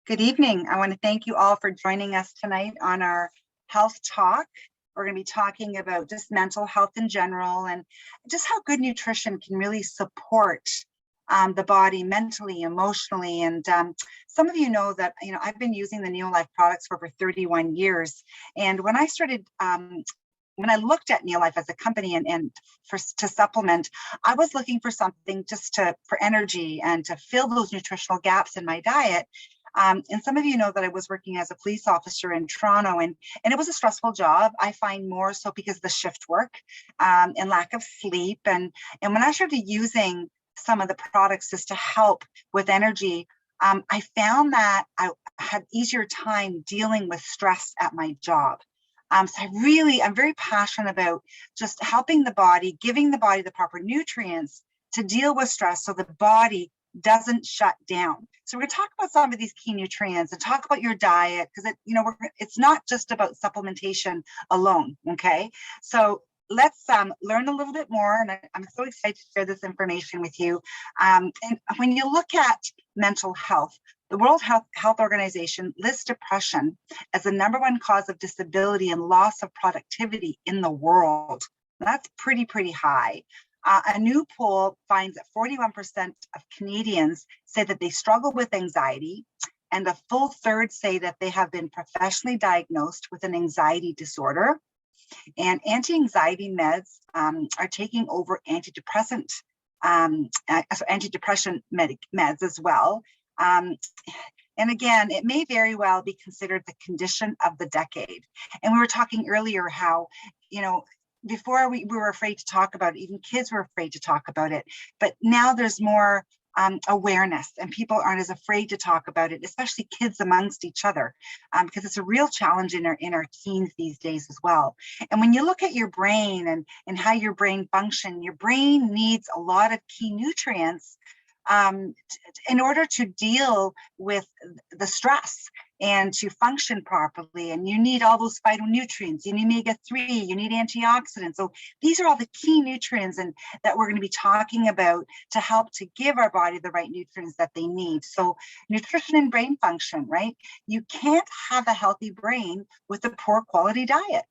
Good evening. I want to thank you all for joining us tonight on our health talk. We're going to be talking about just mental health in general and just how good nutrition can really support the body mentally, emotionally. And some of you know that, I've been using the Neolife products for over 31 years. And when I started, when I looked at Neolife as a company and to supplement, I was looking for something just for energy and to fill those nutritional gaps in my diet. And some of you know that I was working as a police officer in Toronto, and it was a stressful job. I find more so because of the shift work and lack of sleep. And when I started using some of the products just to help with energy, I found that I had easier time dealing with stress at my job. So I'm very passionate about just helping the body, giving the body the proper nutrients to deal with stress so the body doesn't shut down. So we're going to talk about some of these key nutrients and talk about your diet, because it's not just about supplementation alone. Okay, so let's learn a little bit more, and I'm so excited to share this information with you. And when you look at mental health, the World Health Organization lists depression as the #1 cause of disability and loss of productivity in the world. That's pretty high. A new poll finds that 41% of Canadians say that they struggle with anxiety, and a full third say that they have been professionally diagnosed with an anxiety disorder. And anti-anxiety meds are taking over antidepressant meds as well. And again, it may very well be considered the condition of the decade. And we were talking earlier how, before we were afraid to talk about it, even kids were afraid to talk about it. But now there's more awareness, and people aren't as afraid to talk about it, especially kids amongst each other, because it's a real challenge in our teens these days as well. And when you look at your brain and how your brain functions, your brain needs a lot of key nutrients in order to deal with the stress and to function properly. And you need all those phytonutrients, you need omega-3, you need antioxidants. So these are all the key nutrients that we're going to be talking about to help to give our body the right nutrients that they need. So nutrition and brain function, right? You can't have a healthy brain with a poor quality diet.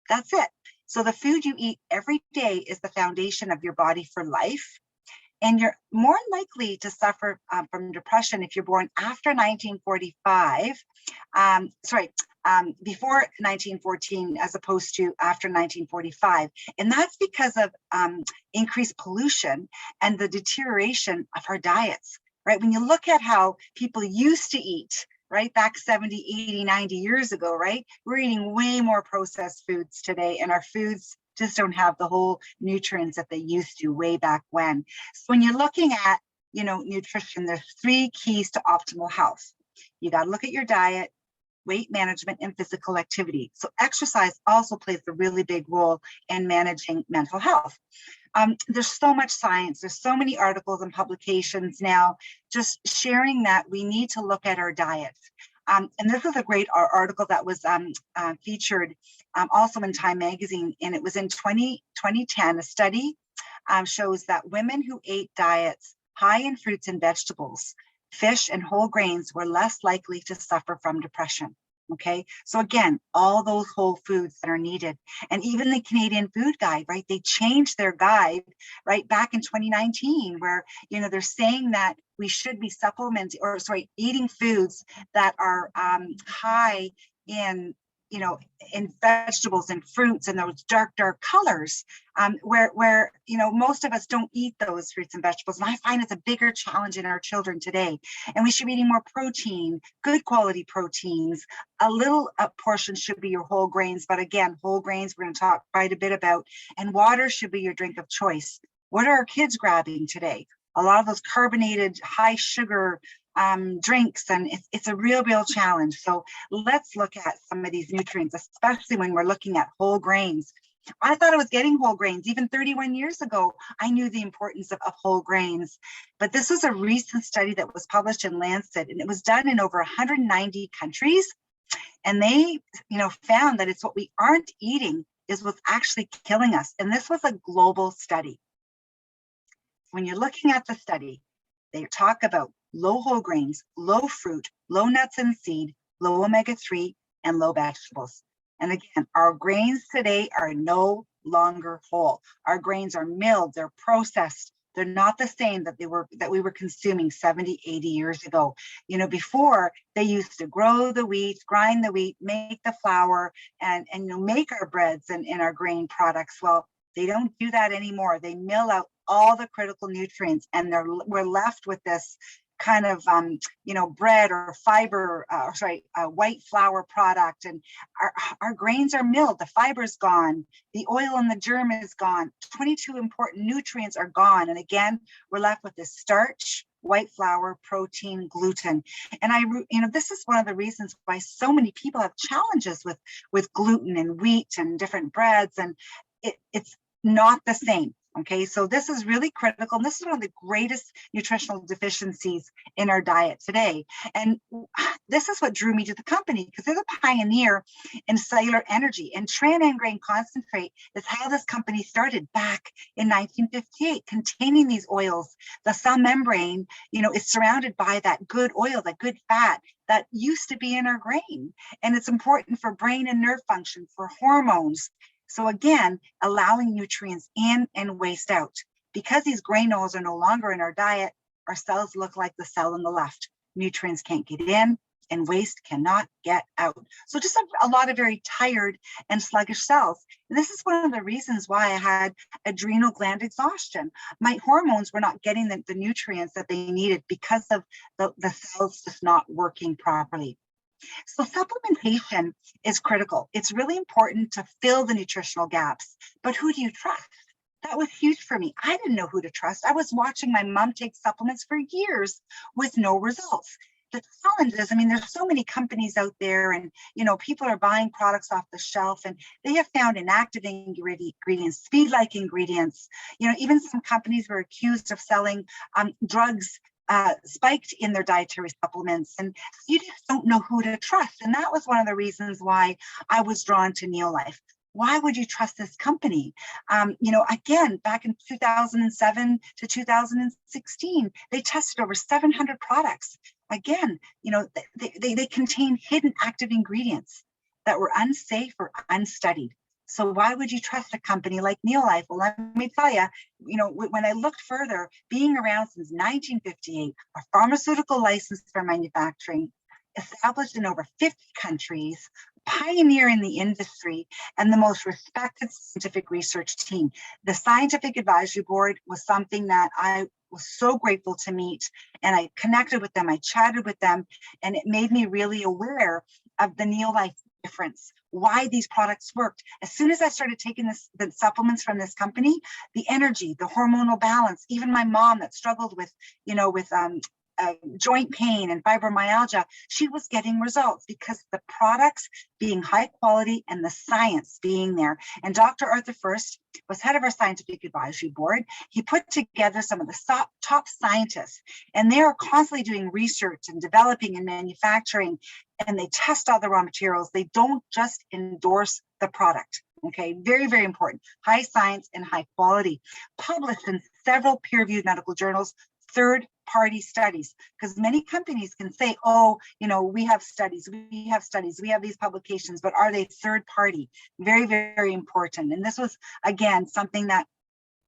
That's it. So the food you eat every day is the foundation of your body for life. And you're more likely to suffer from depression if you're born after 1945, before 1914, as opposed to after 1945. And that's because of increased pollution and the deterioration of our diets, right? When you look at how people used to eat, right, back 70, 80, 90 years ago, right? We're eating way more processed foods today, and our foods just don't have the whole nutrients that they used to way back when. So when you're looking at, nutrition, there's 3 keys to optimal health. You got to look at your diet, weight management, and physical activity. So exercise also plays a really big role in managing mental health. There's so much science, there's so many articles and publications now just sharing that we need to look at our diets. And this is a great article that was featured also in Time magazine, and it was in 2010. A study shows that women who ate diets high in fruits and vegetables, fish, and whole grains were less likely to suffer from depression. Okay, so again, all those whole foods that are needed. And even the Canadian Food Guide, right? They changed their guide right back in 2019, where they're saying that we should be eating foods that are high in in vegetables and fruits and those dark colors, where most of us don't eat those fruits and vegetables. And I find it's a bigger challenge in our children today. And we should be eating more protein, good quality proteins. A little portion should be your whole grains, but again, whole grains we're going to talk quite a bit about. And water should be your drink of choice. What are our kids grabbing today? A lot of those carbonated, high sugar drinks, and it's a real challenge. So let's look at some of these nutrients, especially when we're looking at whole grains. I thought I was getting whole grains. Even 31 years ago, I knew the importance of whole grains. But this was a recent study that was published in Lancet, and it was done in over 190 countries. And they found that it's what we aren't eating is what's actually killing us. And this was a global study. When you're looking at the study, they talk about low whole grains, low fruit, low nuts and seed, low omega-3, and low vegetables. And again, our grains today are no longer whole. Our grains are milled, they're processed. They're not the same that we were consuming 70, 80 years ago. You know, before they used to grow the wheat, grind the wheat, make the flour, and you know, make our breads and our grain products. Well, they don't do that anymore. They mill out all the critical nutrients, and we're left with this kind of you know, bread or fiber, white flour product, and our grains are milled. The fiber's gone, the oil and the germ is gone. 22 important nutrients are gone, and again, we're left with this starch, white flour, protein, gluten. And you know, this is one of the reasons why so many people have challenges with gluten and wheat and different breads, and it's not the same. Okay, so this is really critical. And this is one of the greatest nutritional deficiencies in our diet today. And this is what drew me to the company, because they're the pioneer in cellular energy. And tran grain concentrate is how this company started back in 1958, containing these oils. The cell membrane, you know, is surrounded by that good oil, that good fat that used to be in our grain. And it's important for brain and nerve function, for hormones. So again, allowing nutrients in and waste out. Because these grain oils are no longer in our diet, our cells look like the cell on the left. Nutrients can't get in and waste cannot get out. So just a lot of very tired and sluggish cells. And this is one of the reasons why I had adrenal gland exhaustion. My hormones were not getting the nutrients that they needed because of the cells just not working properly. So supplementation is critical. It's really important to fill the nutritional gaps, but who do you trust? That was huge for me. I didn't know who to trust. I was watching my mom take supplements for years with no results. The challenge is, I mean, there's so many companies out there, and, you know, people are buying products off the shelf, and they have found inactive ingredients, speed-like ingredients. You know, even some companies were accused of selling drugs spiked in their dietary supplements, and you just don't know who to trust. And that was one of the reasons why I was drawn to Neolife. Why would you trust this company? You know, again, back in 2007 to 2016, they tested over 700 products. Again, you know, they contain hidden active ingredients that were unsafe or unstudied. So why would you trust a company like Neolife? Well, let me tell you, you know, when I looked further, being around since 1958, a pharmaceutical license for manufacturing, established in over 50 countries, pioneer in the industry, and the most respected scientific research team. The scientific advisory board was something that I was so grateful to meet, and I connected with them, I chatted with them, and it made me really aware of the Neolife difference, why these products worked. As soon as I started taking the supplements from this company, the energy, the hormonal balance, even my mom that struggled with, you know, with joint pain and fibromyalgia, she was getting results because the products being high quality and the science being there. And Dr. Arthur First was head of our scientific advisory board. He put together some of the top scientists, and they are constantly doing research and developing and manufacturing, and they test all the raw materials. They don't just endorse the product. Okay, very, very important. High science and high quality. Published in several peer-reviewed medical journals, third-party studies, because many companies can say, oh, you know, we have studies, we have these publications, but are they third-party? Very, very important. And this was, again, something that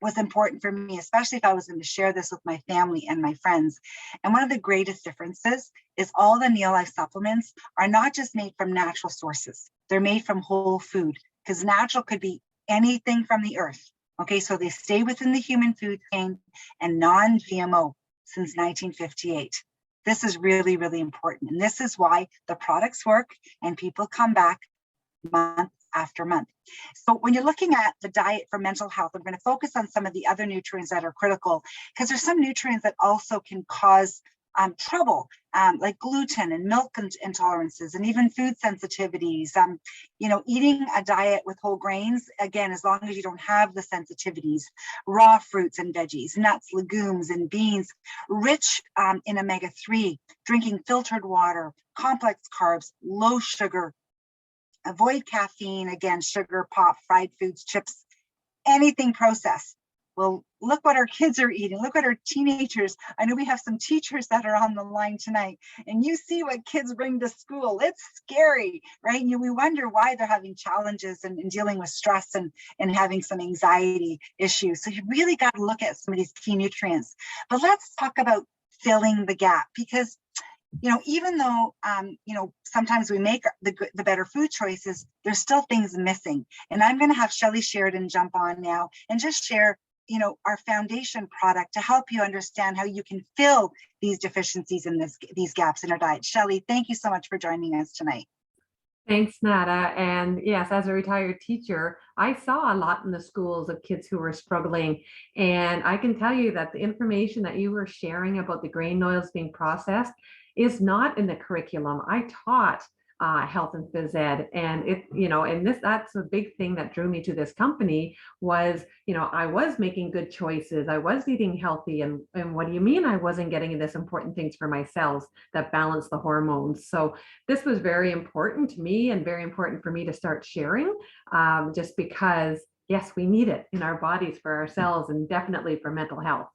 was important for me, especially if I was going to share this with my family and my friends. And one of the greatest differences is all the Neolife supplements are not just made from natural sources. They're made from whole food, because natural could be anything from the earth. Okay, so they stay within the human food chain and non-GMO since 1958. This is really, really important. And this is why the products work and people come back month after month. So when you're looking at the diet for mental health, I'm going to focus on some of the other nutrients that are critical, because there's some nutrients that also can cause trouble, like gluten and milk intolerances, and even food sensitivities. You know, eating a diet with whole grains, again, as long as you don't have the sensitivities, raw fruits and veggies, nuts, legumes, and beans, rich in omega-3, drinking filtered water, complex carbs, low sugar, avoid caffeine, again, sugar, pop, fried foods, chips, anything processed. Well, look what our kids are eating. Look what our teenagers, I know we have some teachers that are on the line tonight, and you see what kids bring to school. It's scary, right? And we wonder why they're having challenges and dealing with stress and having some anxiety issues. So you really got to look at some of these key nutrients. But let's talk about filling the gap, because even though sometimes we make the better food choices, there's still things missing. And I'm going to have Shelley Sheridan jump on now and just share our foundation product to help you understand how you can fill these deficiencies in these gaps in our diet. Shelley, thank you so much for joining us tonight. Thanks, Nada. And yes, as a retired teacher, I saw a lot in the schools of kids who were struggling. And I can tell you that the information that you were sharing about the grain oils being processed is not in the curriculum. I taught health and phys ed, and that's a big thing that drew me to this company was, I was making good choices. I was eating healthy. And what do you mean I wasn't getting this important things for my cells that balance the hormones? So this was very important to me and very important for me to start sharing, just because, yes, we need it in our bodies for our cells and definitely for mental health.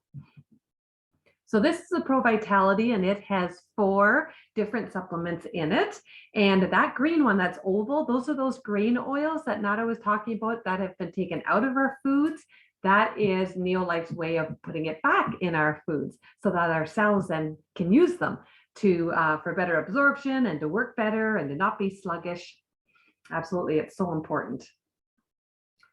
So this is a Pro Vitality, and it has 4 different supplements in it. And that green one that's oval, those are those grain oils that Nada was talking about that have been taken out of our foods. That is Neolife's way of putting it back in our foods so that our cells then can use them for better absorption and to work better and to not be sluggish. Absolutely, it's so important.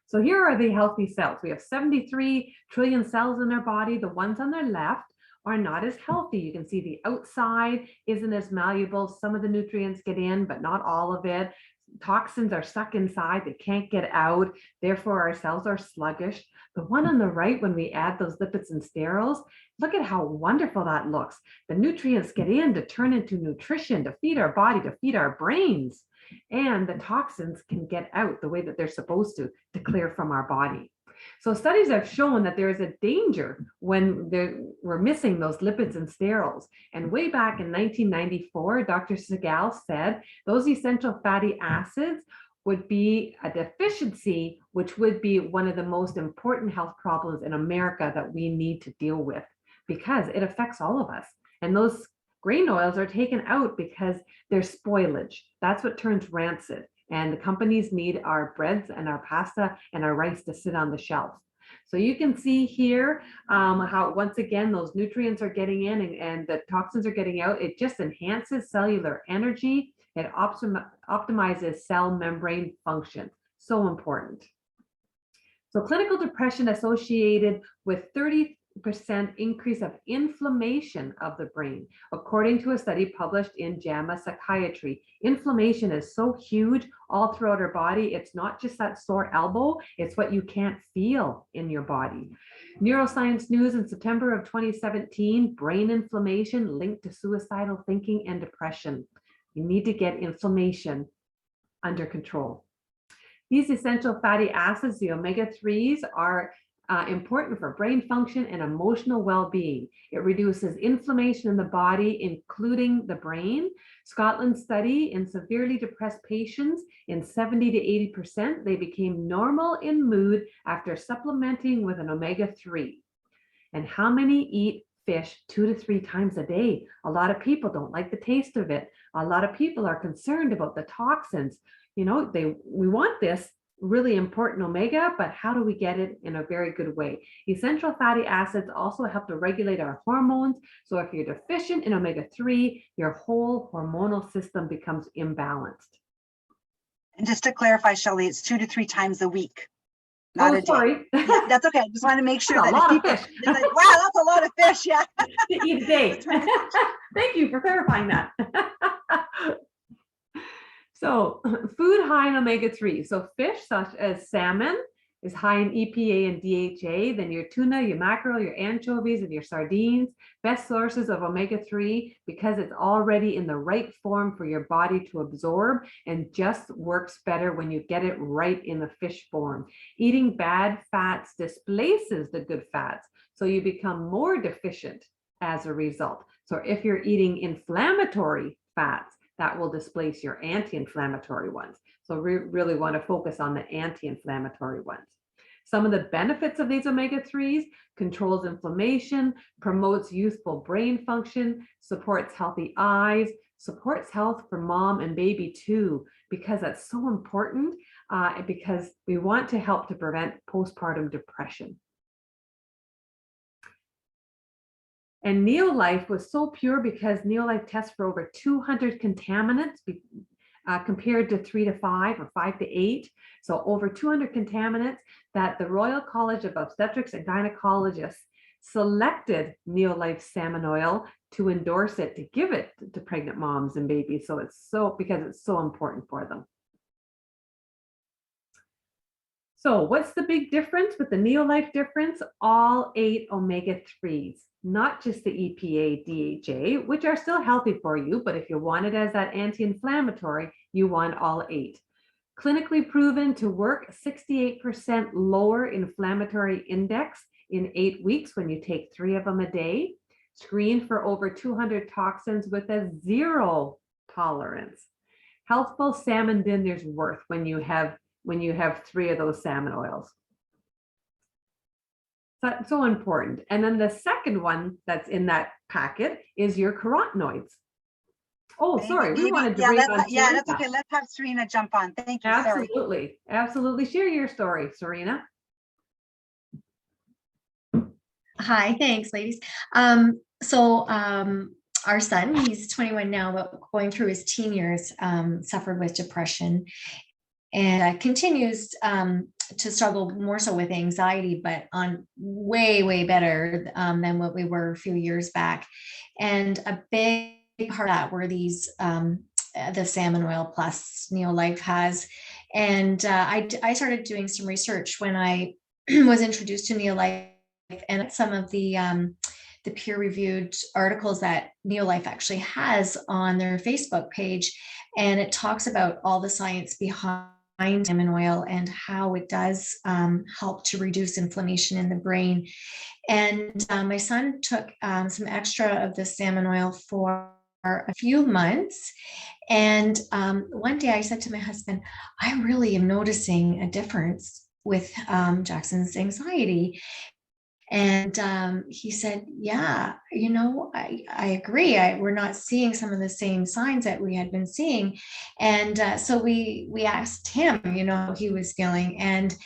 So here are the healthy cells. We have 73 trillion cells in our body. The ones on the left are not as healthy. You can see the outside isn't as malleable. Some of the nutrients get in, but not all of it. Toxins are stuck inside, they can't get out. Therefore, our cells are sluggish. The one on the right, when we add those lipids and sterols, look at how wonderful that looks. The nutrients get in to turn into nutrition, to feed our body, to feed our brains. And the toxins can get out the way that they're supposed to clear from our body. So studies have shown that there is a danger when we're missing those lipids and sterols. And way back in 1994, Dr. Segal said those essential fatty acids would be a deficiency, which would be one of the most important health problems in America that we need to deal with, because it affects all of us. And those grain oils are taken out because they're spoilage. That's what turns rancid. And the companies need our breads and our pasta and our rice to sit on the shelf. So you can see here how, once again, those nutrients are getting in and the toxins are getting out. It just enhances cellular energy. It optimizes cell membrane function. So important. So clinical depression associated with 30% increase of inflammation of the brain, according to a study published in JAMA Psychiatry. Inflammation is so huge all throughout our body. It's not just that sore elbow, it's what you can't feel in your body. Neuroscience News in September of 2017, brain inflammation linked to suicidal thinking and depression. You need to get inflammation under control. These essential fatty acids, the omega-3s, are important for brain function and emotional well-being. It reduces inflammation in the body, including the brain. Scotland's study in severely depressed patients, in 70 to 80%, they became normal in mood after supplementing with an omega-3. And how many eat fish 2 to 3 times a day? A lot of people don't like the taste of it. A lot of people are concerned about the toxins. We want this really important omega, but how do we get it in a very good way? Essential fatty acids also help to regulate our hormones. So if you're deficient in omega-3, your whole hormonal system becomes imbalanced. And just to clarify, Shelley, it's 2 to 3 times a week. Not a sorry. day. Yeah, that's okay. I just want to make sure that's that a lot of fish. Like, wow, that's a lot of fish. Yeah. To eat a day. Thank you for clarifying that. So food high in omega-3. So fish such as salmon is high in EPA and DHA. Then your tuna, your mackerel, your anchovies, and your sardines, best sources of omega-3 because it's already in the right form for your body to absorb and just works better when you get it right in the fish form. Eating bad fats displaces the good fats, so you become more deficient as a result. So if you're eating inflammatory fats, that will displace your anti-inflammatory ones. So we really want to focus on the anti-inflammatory ones. Some of the benefits of these omega-3s: controls inflammation, promotes youthful brain function, supports healthy eyes, supports health for mom and baby too, because that's so important, because we want to help to prevent postpartum depression. And Neolife was so pure because Neolife tests for over 200 contaminants compared to 3 to 5 or 5 to 8. So over 200 contaminants that the Royal College of Obstetrics and Gynecologists selected Neolife salmon oil to endorse it, to give it to pregnant moms and babies. So because it's so important for them. So what's the big difference with the Neolife Difference? All 8 omega-3s, not just the EPA, DHA, which are still healthy for you, but if you want it as that anti-inflammatory, you want all 8. Clinically proven to work 68% lower inflammatory index in 8 weeks when you take 3 of them a day. Screened for over 200 toxins with a 0 tolerance. Healthful salmon dinner's worth when you have 3 of those salmon oils. That's so important. And then the second one that's in that packet is your carotenoids. Oh, sorry, we wanted to bring on yeah, that's okay. Let's have Serena jump on. Thank you. Absolutely, absolutely. Share your story, Serena. Hi, thanks, ladies. Our son, he's 21 now, but going through his teen years, suffered with depression, and continues to struggle more so with anxiety, but on way better than what we were a few years back. And a big part of that were these the salmon oil plus Neolife has. And I started doing some research when I was introduced to Neolife, and some of the peer-reviewed articles that Neolife actually has on their Facebook page, and it talks about all the science behind salmon oil and how it does help to reduce inflammation in the brain. And my son took some extra of the salmon oil for a few months, and one day I said to my husband, I really am noticing a difference with Jackson's anxiety. And he said, yeah, I agree. We're not seeing some of the same signs that we had been seeing. And so we asked him, how he was feeling. And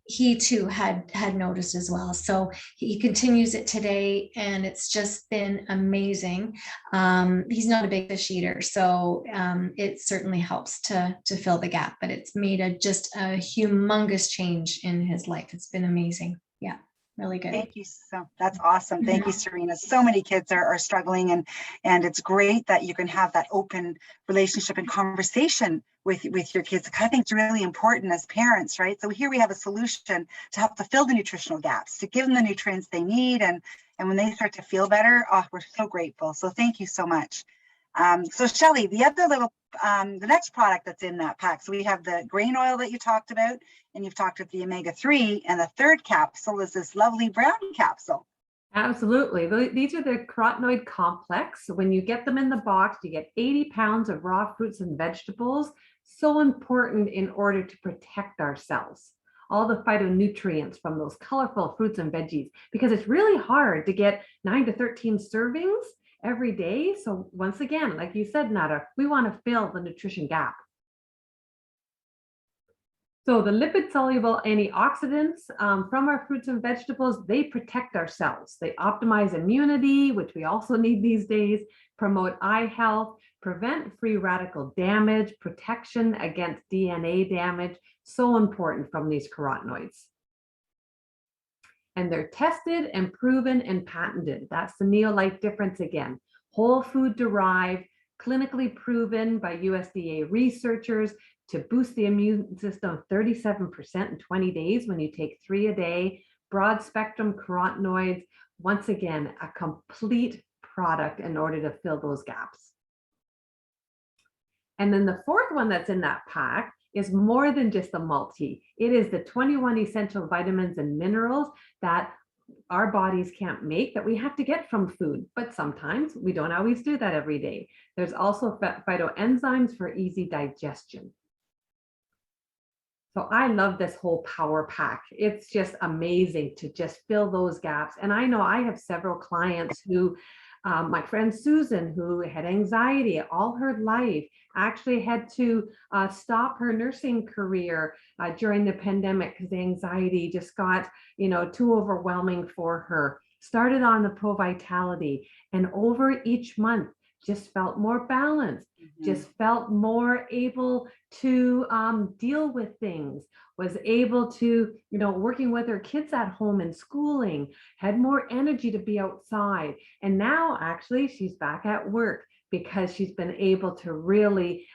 he too had noticed as well. So he continues it today, and it's just been amazing. He's not a big fish eater, so it certainly helps to fill the gap, but it's made just a humongous change in his life. It's been amazing. Yeah. Really good. Thank you. That's awesome. Thank you, Serena. So many kids are struggling, and it's great that you can have that open relationship and conversation with your kids. I think it's really important as parents, right? So here we have a solution to help to fill the nutritional gaps, to give them the nutrients they need, and when they start to feel better, we're so grateful. So thank you so much. So Shelley, the next product that's in that pack. So we have the grain oil that you talked about, and you've talked about the omega-3, and the third capsule is this lovely brown capsule. Absolutely. These are the carotenoid complex. When you get them in the box, you get 80 pounds of raw fruits and vegetables. So important in order to protect our cells. All the phytonutrients from those colorful fruits and veggies, because it's really hard to get 9 to 13 servings every day. So once again, like you said, Nada, we want to fill the nutrition gap. So the lipid-soluble antioxidants from our fruits and vegetables, they protect our cells. They optimize immunity, which we also need these days, promote eye health, prevent free radical damage, protection against DNA damage. So important from these carotenoids. And they're tested and proven and patented. That's the Neolife Difference again. Whole food derived, clinically proven by USDA researchers to boost the immune system 37% in 20 days when you take 3 a day. Broad spectrum carotenoids. Once again, a complete product in order to fill those gaps. And then the fourth one that's in that pack is more than just a multi. It is the 21 essential vitamins and minerals that our bodies can't make, that we have to get from food, but sometimes we don't always do that every day. There's also phytoenzymes for easy digestion. So I love this whole power pack. It's just amazing to just fill those gaps. And I know I have several clients who, my friend Susan, who had anxiety all her life, actually had to stop her nursing career during the pandemic because the anxiety just got, too overwhelming for her. Started on the Pro Vitality, and over each month just felt more balanced, just felt more able to deal with things, was able to, working with her kids at home and schooling, had more energy to be outside. And now actually she's back at work because she's been able to really,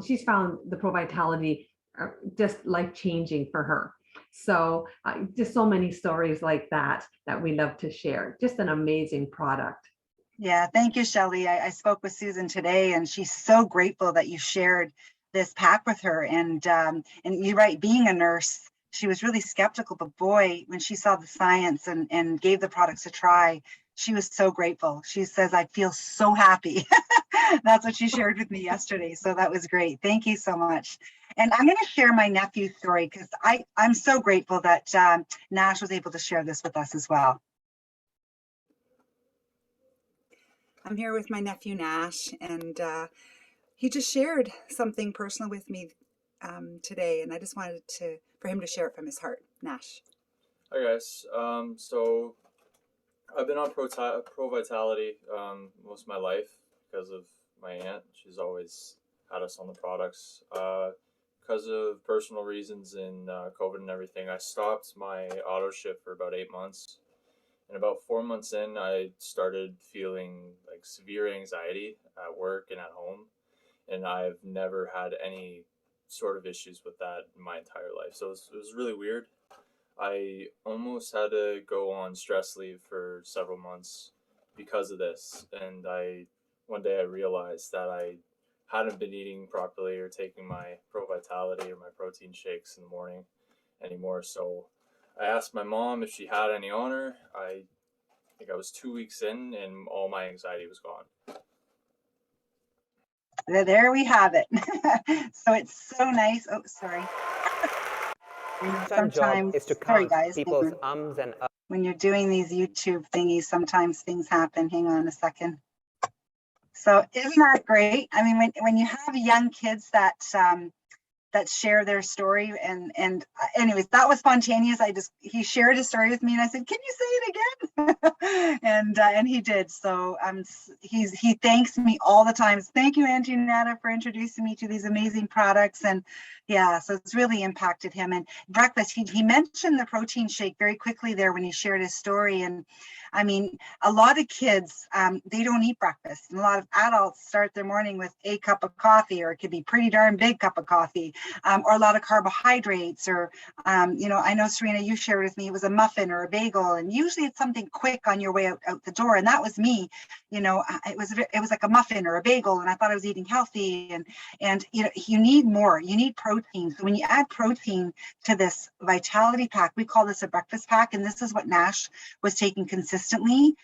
she's found the Pro Vitality just life-changing for her. So just so many stories like that we love to share. Just an amazing product. Yeah, thank you, Shelley. I spoke with Susan today, and she's so grateful that you shared this pack with her. And you're right, being a nurse, she was really skeptical, but boy, when she saw the science and gave the products a try, she was so grateful. She says, I feel so happy. That's what she shared with me yesterday. So that was great. Thank you so much. And I'm going to share my nephew's story because I'm so grateful that Nash was able to share this with us as well. I'm here with my nephew Nash, and he just shared something personal with me today, and I just wanted for him to share it from his heart. Nash. Hi guys. So I've been on Pro Vitality most of my life because of my aunt. She's always had us on the products. Because of personal reasons in COVID and everything, I stopped my auto ship for about 8 months. And about 4 months in, I started feeling like severe anxiety at work and at home. And I've never had any sort of issues with that in my entire life. So it was really weird. I almost had to go on stress leave for several months because of this. And one day I realized that I hadn't been eating properly or taking my Pro Vitality or my protein shakes in the morning anymore. So I asked my mom if she had any on her. I think I was 2 weeks in and all my anxiety was gone. There we have it. So it's so nice. Oh, sorry. Sometimes, is to sorry count guys, people's ums and uhs. When you're doing these YouTube thingies, sometimes things happen. Hang on a second. So isn't that great? I mean, when you have young kids that share their story, and anyways, that was spontaneous. He shared his story with me, and I said, can you say it again? and he did. So he thanks me all the time. Thank you, Auntie Nana, for introducing me to these amazing products. And yeah, so it's really impacted him. And breakfast, he mentioned the protein shake very quickly there when he shared his story. And I mean, a lot of kids, they don't eat breakfast. And a lot of adults start their morning with a cup of coffee, or it could be pretty darn big cup of coffee, or a lot of carbohydrates, or, I know, Serena, you shared with me, it was a muffin or a bagel. And usually it's something quick on your way out the door. And that was me, it was like a muffin or a bagel. And I thought I was eating healthy. And you need more, you need protein. So when you add protein to this Vitality pack, we call this a breakfast pack. And this is what Nash was taking consistently.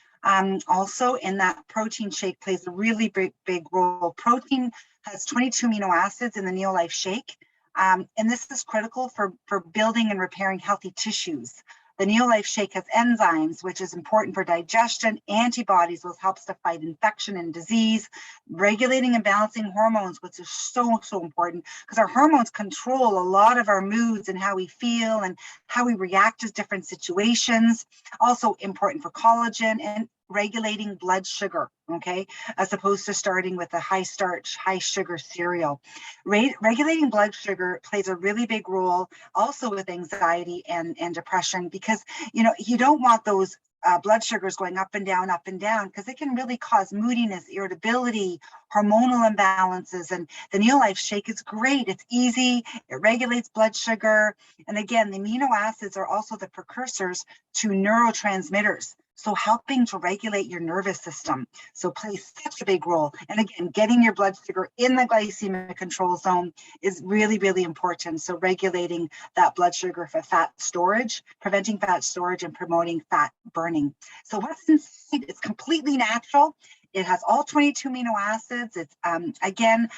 Also, in that protein shake plays a really big role. Protein has 22 amino acids in the Neolife shake. And this is critical for building and repairing healthy tissues. The Neolife shake has enzymes, which is important for digestion, antibodies, which helps to fight infection and disease, regulating and balancing hormones, which is so important, because our hormones control a lot of our moods and how we feel and how we react to different situations. Also important for collagen and regulating blood sugar, okay, as opposed to starting with a high starch, high sugar cereal. Regulating blood sugar plays a really big role also with anxiety and depression, because you don't want those blood sugars going up and down, because it can really cause moodiness, irritability, hormonal imbalances. And the Neolife shake is great. It's easy. It regulates blood sugar. And again, the amino acids are also the precursors to neurotransmitters, so helping to regulate your nervous system. So plays such a big role. And again, getting your blood sugar in the glycemic control zone is really, really important. So regulating that blood sugar for fat storage, preventing fat storage, and promoting fat burning. So what's inside? It's completely natural. It has all 22 amino acids. It's, again,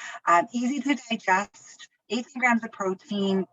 easy to digest, 18 grams of protein,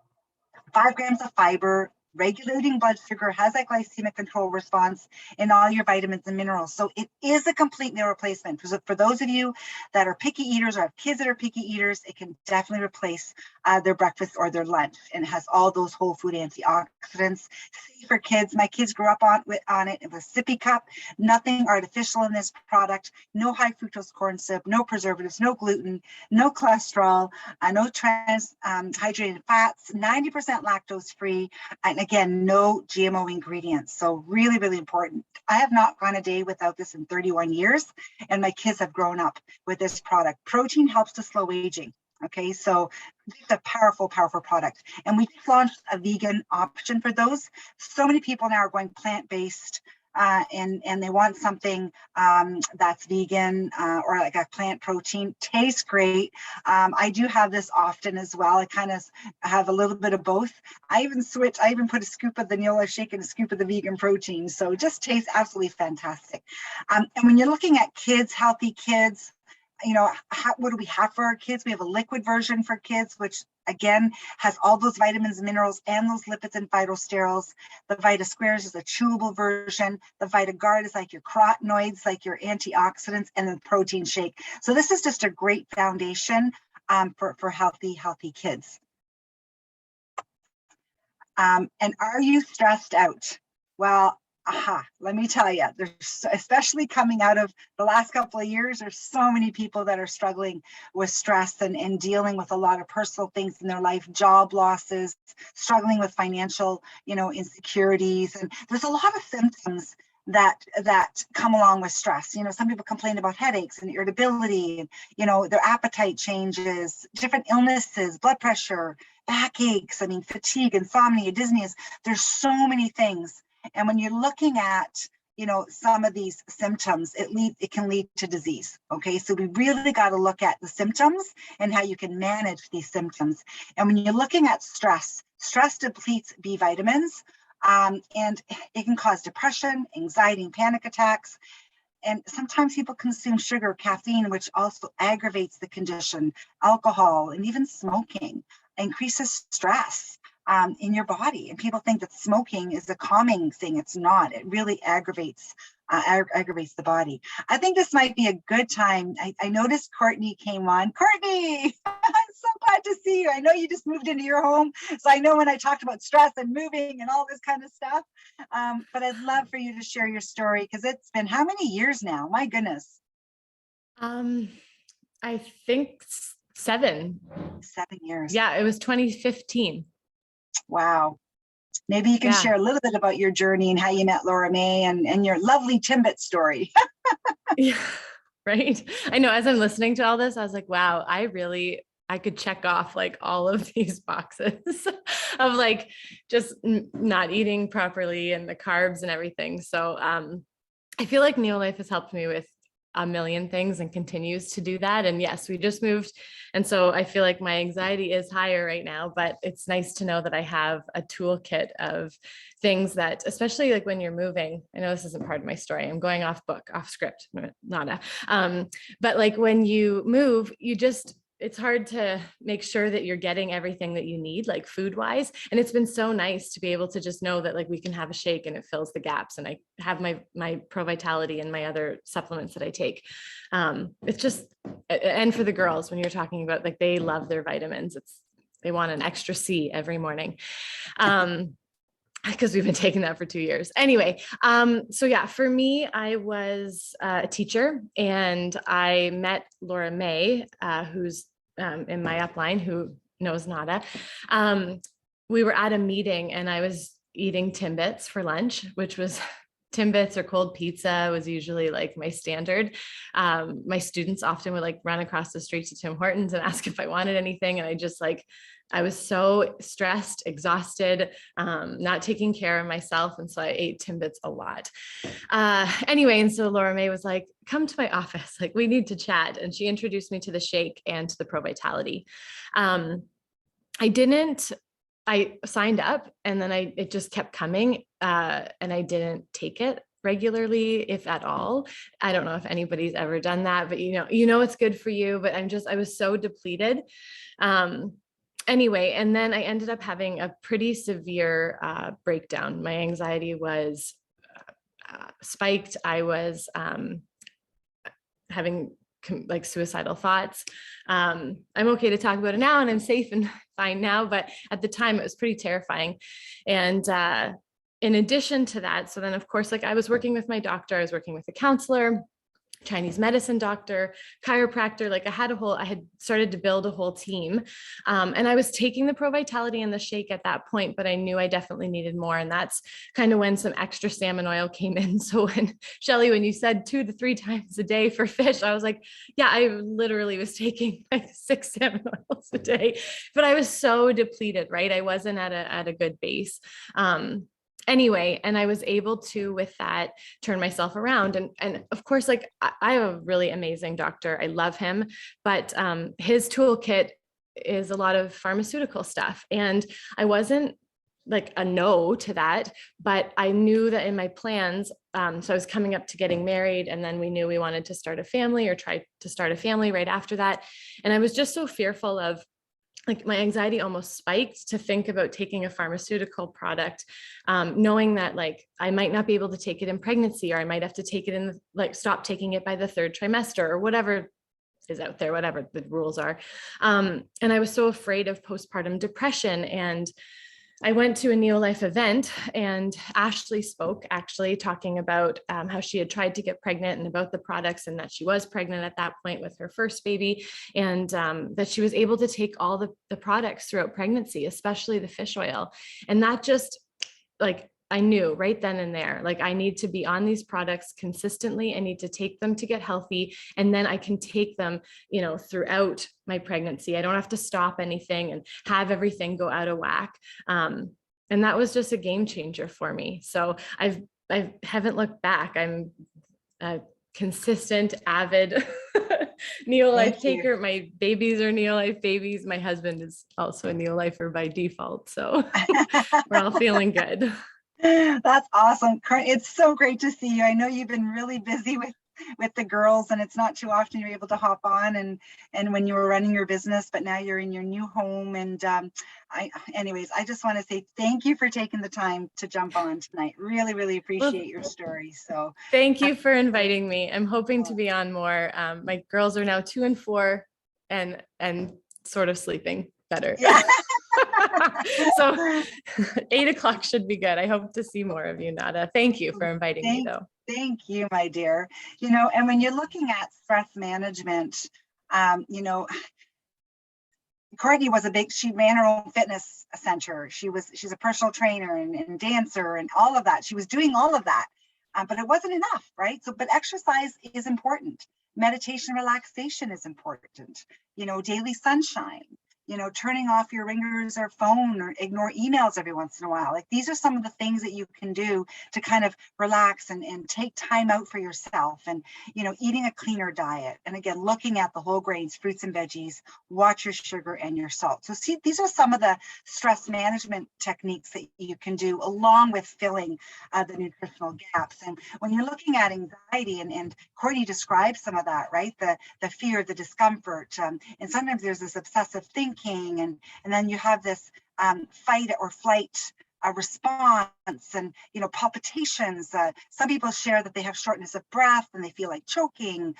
5 grams of fiber, regulating blood sugar, has that glycemic control response in all your vitamins and minerals. So it is a complete meal replacement. For those of you that are picky eaters or have kids that are picky eaters, it can definitely replace their breakfast or their lunch, and it has all those whole food antioxidants. Safe for kids. My kids grew up on it. It was a sippy cup, nothing artificial in this product, no high fructose corn syrup, no preservatives, no gluten, no cholesterol, no trans hydrated fats, 90% lactose free, and again, no GMO ingredients. So really, really important. I have not gone a day without this in 31 years, and my kids have grown up with this product. Protein helps to slow aging. Okay, so it's a powerful, powerful product. And we just launched a vegan option for those. So many people now are going plant-based, and they want something that's vegan or like a plant protein. Tastes great. I do have this often as well. I kind of have a little bit of both. I even put a scoop of the Neolife shake and a scoop of the vegan protein. So it just tastes absolutely fantastic. And when you're looking at kids, healthy kids, you know, what do we have for our kids? We have a liquid version for kids, which again has all those vitamins, minerals, and those lipids and phytosterols. The Vita Squares is a chewable version. The Vita Guard is like your carotenoids, like your antioxidants, and the protein shake. So this is just a great foundation for healthy kids. And are you stressed out? Well, let me tell you, there's, especially coming out of the last couple of years, there's so many people that are struggling with stress and dealing with a lot of personal things in their life, job losses, struggling with financial, insecurities. And there's a lot of symptoms that come along with stress. Some people complain about headaches and irritability, and, their appetite changes, different illnesses, blood pressure, backaches, fatigue, insomnia, dizziness. There's so many things. And when you're looking at, some of these symptoms, it can lead to disease. Okay, so we really got to look at the symptoms and how you can manage these symptoms. And when you're looking at stress depletes B vitamins, and it can cause depression, anxiety, and panic attacks. And sometimes people consume sugar, caffeine, which also aggravates the condition. Alcohol and even smoking increases stress in your body. And people think that smoking is a calming thing. It's not. It really aggravates the body. I think this might be a good time. I noticed Courtney came on. Courtney, I'm so glad to see you. I know you just moved into your home, so I know when I talked about stress and moving and all this kind of stuff, but I'd love for you to share your story, because it's been how many years now? My goodness. I think 7. 7 years. Yeah, it was 2015. Wow. Maybe you can share a little bit about your journey and how you met Laura May and your lovely Timbit story. Yeah, right. I know, as I'm listening to all this, I was like, wow, I could check off like all of these boxes of like just not eating properly and the carbs and everything. So I feel like Neolife has helped me with a million things and continues to do that. And yes, we just moved. And so I feel like my anxiety is higher right now, but it's nice to know that I have a toolkit of things that, especially like when you're moving, I know this isn't part of my story, I'm going off script, nada. But like when you move, it's hard to make sure that you're getting everything that you need, like food wise. And it's been so nice to be able to just know that like we can have a shake and it fills the gaps. And I have my Pro Vitality and my other supplements that I take. It's just, and for the girls, when you're talking about like, they love their vitamins, they want an extra C every morning. Because we've been taking that for 2 years. Anyway, so yeah, for me, I was a teacher and I met Laura May, who's in my upline, who knows nada. We were at a meeting and I was eating Timbits for lunch, which was Timbits or cold pizza was usually like my standard. My students often would like run across the street to Tim Hortons and ask if I wanted anything. And I was so stressed, exhausted, not taking care of myself. And so I ate Timbits a lot. Anyway, and so Laura May was like, come to my office, like we need to chat. And she introduced me to the shake and to the Pro Vitality. I signed up and then it just kept coming and I didn't take it regularly, if at all. I don't know if anybody's ever done that, but you know, it's good for you, but I was so depleted. anyway, and then I ended up having a pretty severe breakdown. My anxiety was spiked. I was having like suicidal thoughts. I'm okay to talk about it now, and I'm safe and fine now, but at the time it was pretty terrifying. And in addition to that, so then of course, like I was working with my doctor, I was working with a counselor, Chinese medicine doctor, chiropractor, like I had started to build a whole team. And I was taking the Pro Vitality and the shake at that point, but I knew I definitely needed more. And that's kind of when some extra salmon oil came in. So Shelley, when you said 2 to 3 times a day for fish, I was like, yeah, I literally was taking like 6 salmon oils a day, but I was so depleted, right? I wasn't at a good base. Anyway, and I was able to, with that, turn myself around. And of course, like I have a really amazing doctor. I love him, but his toolkit is a lot of pharmaceutical stuff. And I wasn't like a no to that, but I knew that in my plans, so I was coming up to getting married, and then we knew we wanted to start a family or try to start a family right after that. And I was just so fearful of, like, my anxiety almost spiked to think about taking a pharmaceutical product, knowing that like I might not be able to take it in pregnancy, or I might have to take it stop taking it by the 3rd trimester, or whatever is out there, whatever the rules are. And I was so afraid of postpartum depression. And I went to a Neolife event, and Ashley spoke, actually talking about how she had tried to get pregnant and about the products, and that she was pregnant at that point with her first baby, and that she was able to take all the products throughout pregnancy, especially the fish oil. And that just, like, I knew right then and there, like, I need to be on these products consistently. I need to take them to get healthy. And then I can take them, throughout my pregnancy. I don't have to stop anything and have everything go out of whack. And that was just a game changer for me. So I haven't looked back. I'm a consistent, avid Neolife taker. My babies are Neolife babies. My husband is also a Neolifer by default. So we're all feeling good. That's awesome. It's so great to see you. I know you've been really busy with the girls, and it's not too often you're able to hop on and when you were running your business, but now you're in your new home. And I just want to say thank you for taking the time to jump on tonight. Really, really appreciate your story. So thank you for inviting me. I'm hoping to be on more. My girls are now 2 and 4 and sort of sleeping better. Yeah. So 8 o'clock should be good. I hope to see more of you, Nada. Thank you for inviting me, though. Thank you, my dear. And when you're looking at stress management, Courtney was she ran her own fitness center. She's a personal trainer and dancer and all of that. She was doing all of that, but it wasn't enough, right? So, but exercise is important. Meditation, relaxation is important. Daily sunshine. Turning off your ringers or phone, or ignore emails every once in a while. Like, these are some of the things that you can do to kind of relax and take time out for yourself, and, eating a cleaner diet. And again, looking at the whole grains, fruits and veggies, watch your sugar and your salt. So see, these are some of the stress management techniques that you can do, along with filling the nutritional gaps. And when you're looking at anxiety, and Courtney describes some of that, right? The fear, the discomfort, and sometimes there's this obsessive thinking, and then you have this fight or flight response, and palpitations. Some people share that they have shortness of breath and they feel like choking,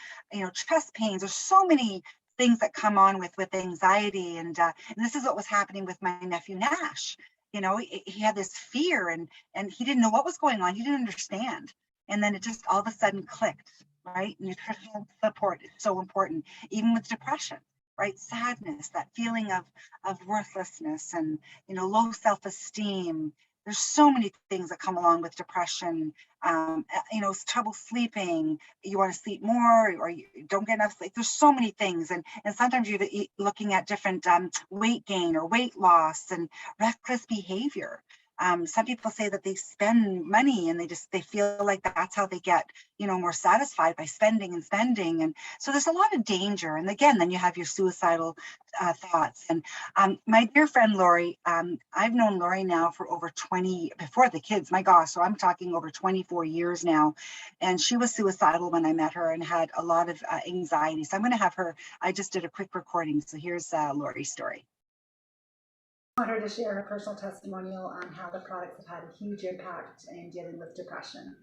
chest pains. There's so many things that come on with anxiety, and this is what was happening with my nephew Nash. He had this fear, and he didn't know what was going on. He didn't understand, and then it just all of a sudden clicked. Right? Nutritional support is so important, even with depression. Right? Sadness, that feeling of worthlessness, and, low self-esteem. There's so many things that come along with depression. Trouble sleeping, you want to sleep more, or you don't get enough sleep. There's so many things. And sometimes you're looking at different weight gain or weight loss and reckless behavior. Some people say that they spend money, and they feel like that's how they get, more satisfied, by spending. And so there's a lot of danger. And again, then you have your suicidal thoughts. And my dear friend, Laurie, I've known Laurie now for over 20, before the kids, my gosh, so I'm talking over 24 years now. And she was suicidal when I met her and had a lot of anxiety. So I'm going to have her, I just did a quick recording. So here's Laurie's story. want her to share her personal testimonial on how the products have had a huge impact in dealing with depression.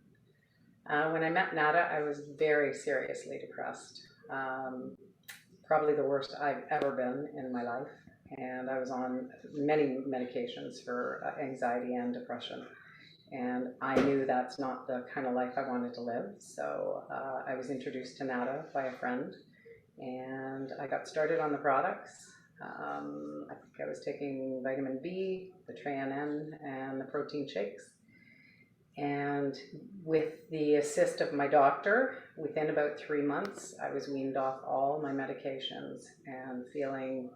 When I met Nada, I was very seriously depressed. Probably the worst I've ever been in my life. And I was on many medications for anxiety and depression. And I knew that's not the kind of life I wanted to live. So I was introduced to Nada by a friend, and I got started on the products. I think I was taking vitamin B, the TreaN, and the protein shakes. And with the assist of my doctor, within about 3 months, I was weaned off all my medications and feeling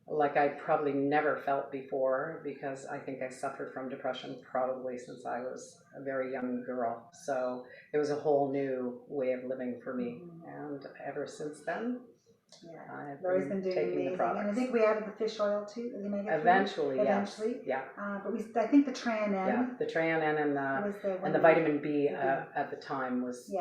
like I probably never felt before, because I think I suffered from depression probably since I was a very young girl. So it was a whole new way of living for me. And ever since then, I've Laurie's been doing taking amazing. the products. And I think we added the fish oil too, the omega-3. Eventually, Eventually. yes. But I think the TreaN The TreaN and the vitamin B at the time was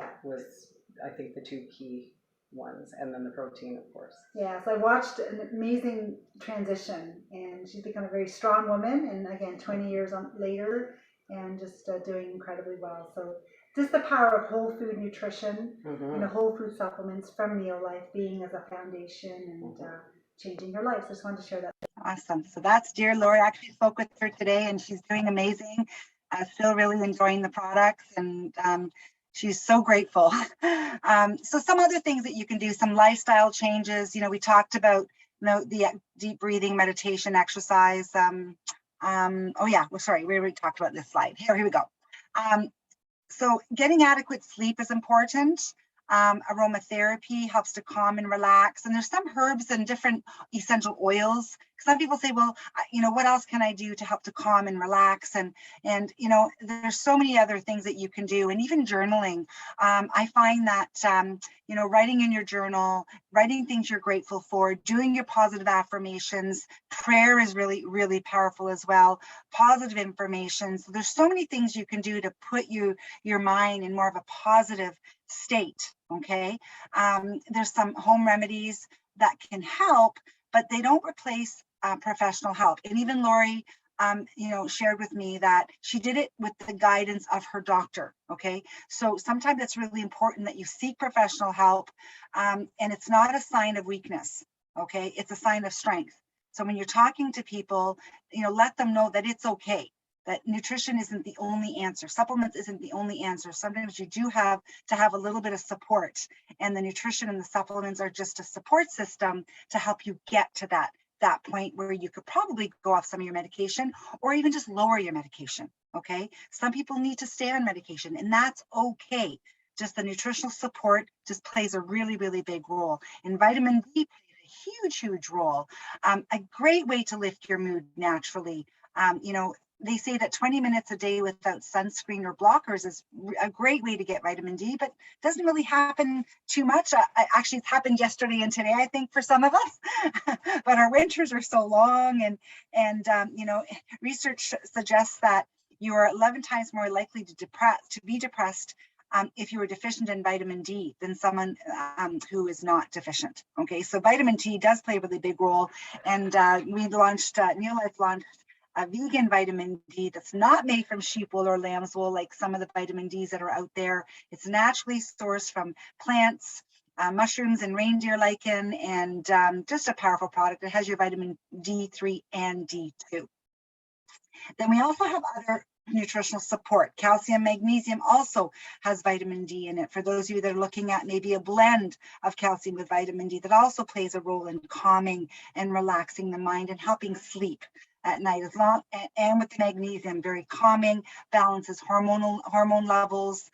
I think the two key ones, and then the protein, of course. Yeah, so I watched an amazing transition, and she's become a very strong woman, and again 20 years later, and just doing incredibly well. So just the power of whole food nutrition, whole food supplements from Neolife being as a foundation and changing her life. So I just wanted to share that. Awesome. So that's dear Laurie. I actually spoke with her today, and she's doing amazing. Still really enjoying the products, and she's so grateful. So some other things that you can do, some lifestyle changes. We talked about the deep breathing, meditation, exercise. Oh yeah, well, sorry, we already talked about this slide. Here we go. So getting adequate sleep is important. Aromatherapy helps to calm and relax. And there's some herbs and different essential oils. Some people say, well, what else can I do to help to calm and relax? And there's so many other things that you can do. And even journaling. I find that, writing in your journal, writing things you're grateful for, doing your positive affirmations, prayer is really, really powerful as well. Positive information. So there's so many things you can do to put your mind in more of a positive state. Okay. There's some home remedies that can help, but they don't replace professional help. And even Laurie, shared with me that she did it with the guidance of her doctor. Okay. So sometimes it's really important that you seek professional help, and it's not a sign of weakness. Okay. It's a sign of strength. So when you're talking to people, let them know that it's okay, that nutrition isn't the only answer. Supplements isn't the only answer. Sometimes you do have to have a little bit of support, and the nutrition and the supplements are just a support system to help you get to that point where you could probably go off some of your medication, or even just lower your medication. Okay. Some people need to stay on medication, and that's okay. Just the nutritional support just plays a really, really big role. And vitamin D plays a huge role. A great way to lift your mood naturally. They say that 20 minutes a day without sunscreen or blockers is a great way to get vitamin D, but it doesn't really happen too much. Actually, it's happened yesterday and today, I think, for some of us. But our winters are so long, and research suggests that you are 11 times more likely to be depressed if you are deficient in vitamin D than someone who is not deficient. Okay, so vitamin D does play a really big role, and Neolife launched a vegan vitamin D that's not made from sheep wool or lamb's wool like some of the vitamin Ds that are out there. It's naturally sourced from plants, mushrooms, and reindeer lichen, and just a powerful product. It has your vitamin D3 and D2. Then we also have other nutritional support. Calcium, magnesium also has vitamin D in it. For those of you that are looking at maybe a blend of calcium with vitamin D, that also plays a role in calming and relaxing the mind and helping sleep at night, and with the magnesium, very calming, balances hormone levels,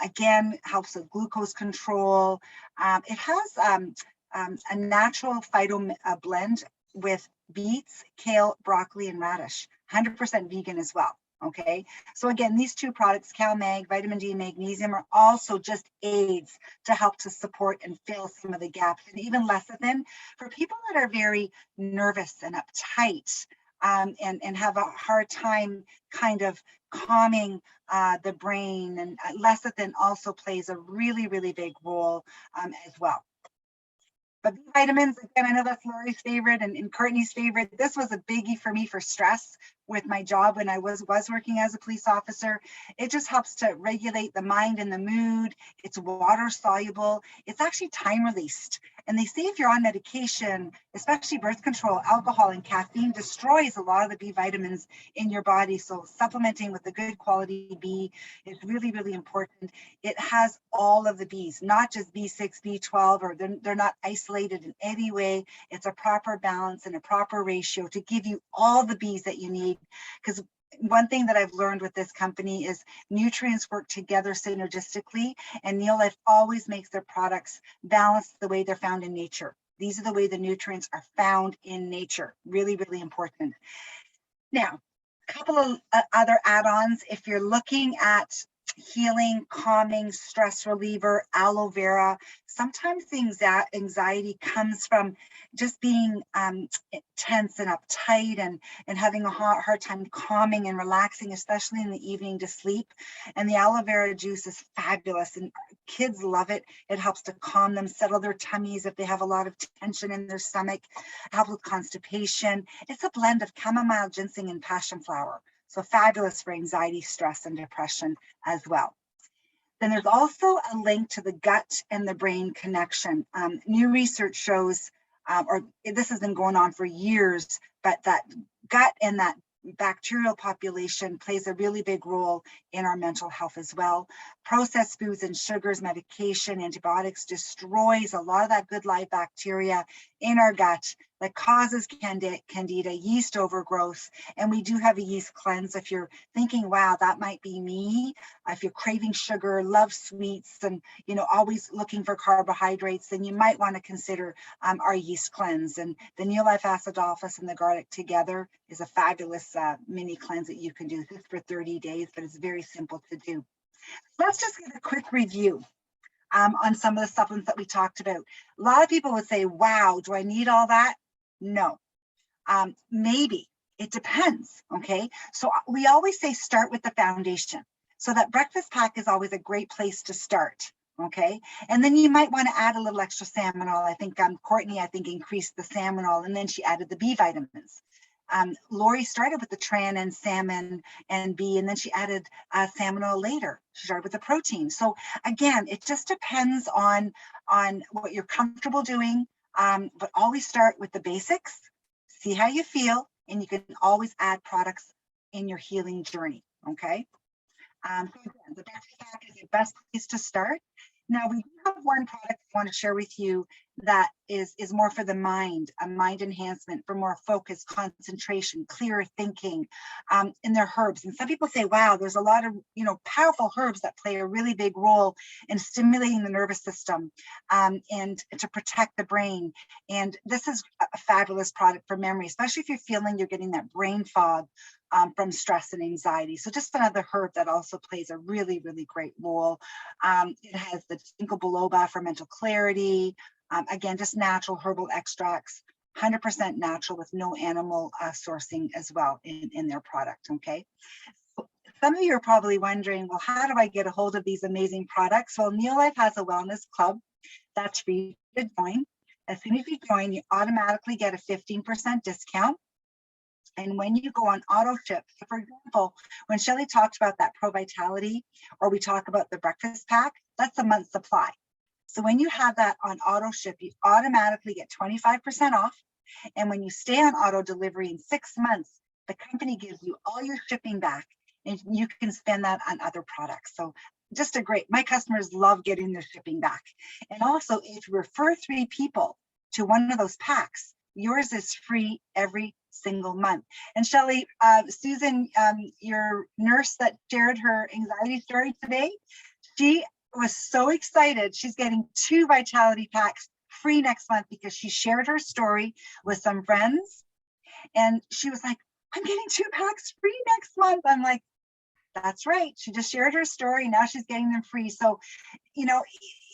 again, helps with glucose control. It has a natural phyto blend with beets, kale, broccoli, and radish, 100% vegan as well. Okay, so again, these two products, CalMag, vitamin D, and magnesium, are also just aids to help to support and fill some of the gaps. And even lecithin, for people that are very nervous and uptight, and have a hard time kind of calming the brain, and lecithin also plays a really, really big role as well. But B vitamins, again, I know that's Laurie's favorite and Courtney's favorite. This was a biggie for me for stress with my job when I was working as a police officer. It just helps to regulate the mind and the mood. It's water soluble. It's actually time released. And they say if you're on medication, especially birth control, alcohol and caffeine destroys a lot of the B vitamins in your body. So supplementing with a good quality B is really, really important. It has all of the Bs, not just B6, B12, or they're not isolated in any way. It's a proper balance and a proper ratio to give you all the Bs that you need. Because one thing that I've learned with this company is nutrients work together synergistically, and Neolife always makes their products balanced the way they're found in nature. These are the way the nutrients are found in nature. Really, really important. Now, a couple of other add-ons. If you're looking at healing, calming, stress reliever, aloe vera. Sometimes the anxiety comes from just being tense and uptight and having a hard time calming and relaxing, especially in the evening to sleep. And the aloe vera juice is fabulous and kids love it. It helps to calm them, settle their tummies if they have a lot of tension in their stomach, help with constipation. It's a blend of chamomile, ginseng, and passion flower. So fabulous for anxiety, stress, and depression as well. Then there's also a link to the gut and the brain connection. New research shows, or this has been going on for years, but that gut and that bacterial population plays a really big role in our mental health as well. Processed foods and sugars, medication, antibiotics destroys a lot of that good live bacteria in our gut that causes candida, yeast overgrowth. And we do have a yeast cleanse. If you're thinking, wow, that might be me, if you're craving sugar, love sweets, and always looking for carbohydrates, then you might want to consider our yeast cleanse. And the Neolife Acidophilus and the garlic together is a fabulous mini cleanse that you can do. This for 30 days, but it's very simple to do. Let's just get a quick review on some of the supplements that we talked about. A lot of people would say, wow, do I need all that? No, maybe. It depends, okay? So we always say start with the foundation. So that breakfast pack is always a great place to start, okay? And then you might want to add a little extra salmonol. I think Courtney, increased the salmonol, and then she added the B vitamins. Laurie started with the tran and salmon and B, and then she added salmonol later. She started with the protein. So again, it just depends on what you're comfortable doing, but always start with the basics, see how you feel, and you can always add products in your healing journey, okay? So again, the breakfast pack is the best place to start. Now, we do have one product I want to share with you that is more for the mind, a mind enhancement for more focus, concentration, clearer thinking, and they're herbs. And some people say, wow, there's a lot of powerful herbs that play a really big role in stimulating the nervous system and to protect the brain. And this is a fabulous product for memory, especially if you're feeling you're getting that brain fog from stress and anxiety. So just another herb that also plays a really, really great role. It has the ginkgo biloba for mental clarity. Again, just natural herbal extracts, 100% natural with no animal sourcing as well in their product, okay? Some of you are probably wondering, well, how do I get a hold of these amazing products? Well, Neolife has a wellness club that's free to join. As soon as you join, you automatically get a 15% discount. And when you go on auto ship, so for example, when Shelley talked about that Pro Vitality, or we talk about the breakfast pack, that's a month's supply. So when you have that on auto ship, you automatically get 25% off. And when you stay on auto delivery in 6 months, the company gives you all your shipping back and you can spend that on other products. So just my customers love getting their shipping back. And also if you refer 3 people to one of those packs, yours is free every single month. And Shelley, Susan, your nurse that shared her anxiety story today, she was so excited. She's getting 2 Vitality packs free next month because she shared her story with some friends. And she was like, I'm getting 2 packs free next month. I'm like, that's right. She just shared her story. Now she's getting them free. So,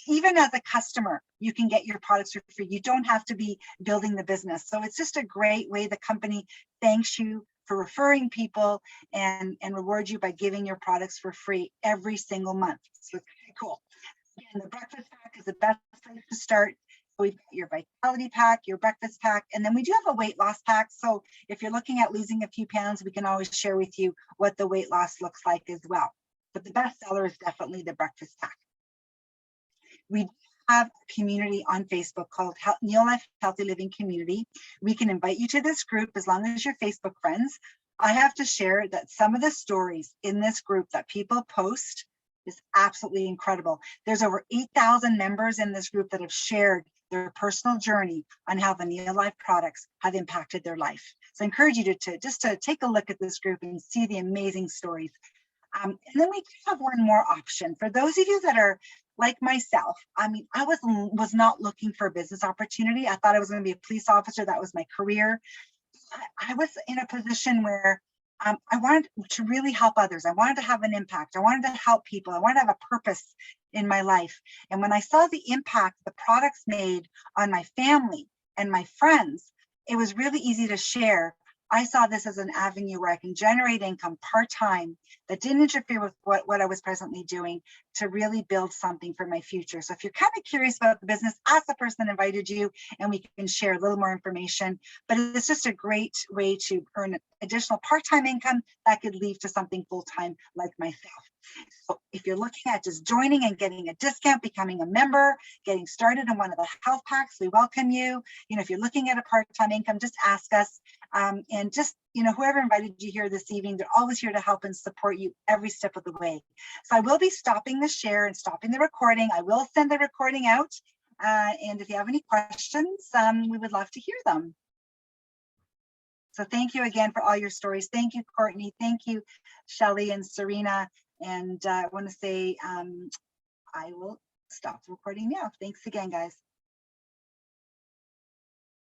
even as a customer, you can get your products for free. You don't have to be building the business. So it's just a great way the company thanks you for referring people and rewards you by giving your products for free every single month. So it's pretty cool. Again, the breakfast pack is the best place to start. So we've got your vitality pack, your breakfast pack, and then we do have a weight loss pack. So if you're looking at losing a few pounds, we can always share with you what the weight loss looks like as well. But the best seller is definitely the breakfast pack. We have a community on Facebook called Neolife Healthy Living Community. We can invite you to this group as long as you're Facebook friends. I have to share that some of the stories in this group that people post is absolutely incredible. There's over 8,000 members in this group that have shared their personal journey on how the Neolife products have impacted their life. So I encourage you to just take a look at this group and see the amazing stories. And then we have one more option for those of you that are like myself. I mean, I was not looking for a business opportunity. I thought I was going to be a police officer. That was my career. I was in a position where I wanted to really help others. I wanted to have an impact. I wanted to help people. I wanted to have a purpose in my life. And when I saw the impact the products made on my family and my friends, it was really easy to share. I saw this as an avenue where I can generate income part-time that didn't interfere with what I was presently doing to really build something for my future. So if you're kind of curious about the business, ask the person that invited you and we can share a little more information. But it's just a great way to earn additional part-time income that could lead to something full-time like myself. So if you're looking at just joining and getting a discount, becoming a member, getting started in one of the health packs, we welcome you. You know, if you're looking at a part-time income, just ask us. And just, you know, whoever invited you here this evening, they're always here to help and support you every step of the way. So I will be stopping the share and stopping the recording. I will send the recording out. And if you have any questions, we would love to hear them. So thank you again for all your stories. Thank you, Courtney. Thank you, Shelley and Serena. And I want to say I will stop the recording now. Thanks again, guys.